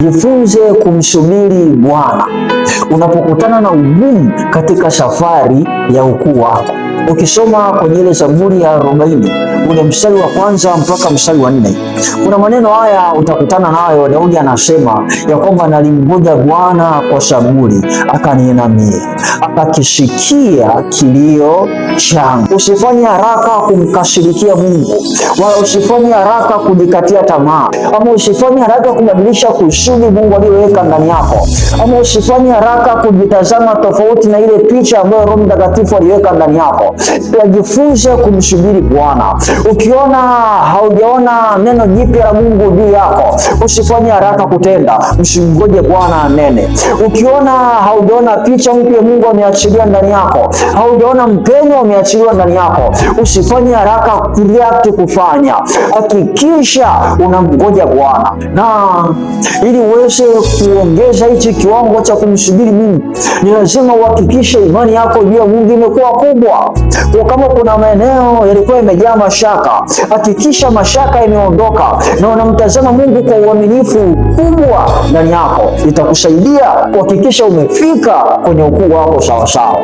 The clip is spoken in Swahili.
Jifunze kumsubiri Bwana unapokutana na ugumu katika safari ya ukuu wako. Ukisoma kwenye ile Zaburi ya 40 ule mstari wa kwanza mpaka mstari wa 4, kuna maneno haya utakutana nayo. Daudi anasema ya kwamba nalimngoja Bwana kwa saburi, akaniinamia, akakisikia kilio changu. Usifanye haraka kumkasirikia Mungu, wala usifanye haraka kujikatia tamaa, ama usifanye haraka kubadilisha kusudi Mungu aliyoweka ndani yako, ama usifanye haraka kujitazama tofauti na ile picha ambayo Roho Mtakatifu aliweka ndani yako. Jifunze kumsubiri Bwana. Ukiona haujaona neno jipya la Mungu juu yako, usifanye haraka kutenda, msingoje Bwana anene. Ukiona haujaona picha mpya Mungu ameachilia ndani yako, haujaona mpenyo ameachiliwa ndani yako, usifanye haraka kureact kufanya. Hakikisha unamgoja Bwana. Na ili uweze kuongeza hichi kiwango cha kumsubiri Mungu, ni lazima uhakikishe imani yako juu ya Mungu imekuwa kubwa. Kwa kama kuna maeneo yalikuwa yamejaa mashaka, hakikisha mashaka imeondoka na unamtazama Mungu kwa uaminifu kubwa ndani yako. Itakusaidia kuhakikisha umefika kwenye ukuu wako sawa sawa.